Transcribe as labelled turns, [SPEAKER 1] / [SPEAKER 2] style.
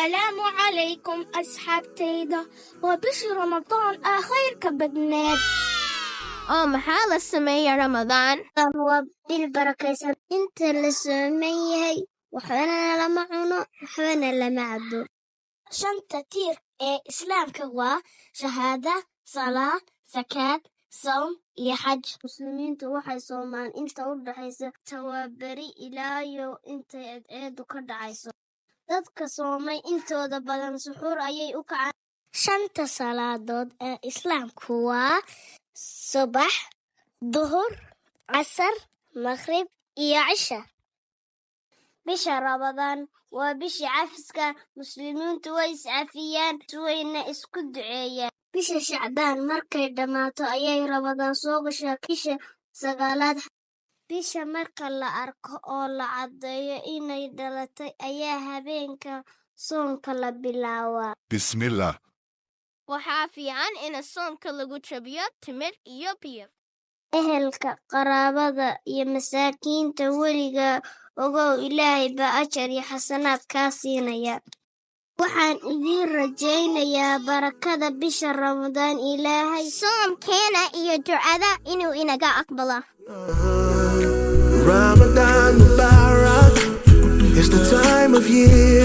[SPEAKER 1] السلام عليكم أصحابتيدا وبشي رمضان آخير كبدنات
[SPEAKER 2] maxaa la sameeyaa Ramadaan?
[SPEAKER 1] waa bil barakaysan inta la sooman yahay waxbana lama cuno waxbana lama cabo shanta tiir ee islaamka waa shahaada salaad zakaad soom iyo xaj muslimiintu waxay soomaan inta u dhaxaysa tawaabari ilaa iyo inta eedu ka dhacayso dadka soomay intooda badan suxuur ayay u kacaan shanta salaadood ee islaamku waa subax duhur casar maqrib iyo cisha bisha Ramadaan waa bishii cafiska muslimiintu way iscafiyaan wayna isku duceeyaan bisha Shacbaan markay dhamaato ayay Ramadaan soo gashaa bisha sagaalaad bisha marka la arko oo la cadeeyo inay dhalatay ayaa habeenka soonka la bilaabaa
[SPEAKER 3] Bismillah.
[SPEAKER 2] Waxaa fiican in soonka lagu jabiyo timir iyo biyo.
[SPEAKER 1] ehelka qaraabada iyo masaakiinta weliga ogow Ilaahay baa ajar iyo xasanaad kaa siinaya waxaan idiin rajaynayaa barakada bisha Ramadaan Ilaahay
[SPEAKER 2] Soomkeena iyo ducada inuu inaga aqbalo.
[SPEAKER 4] Ramadan Mubarak, it's the time of year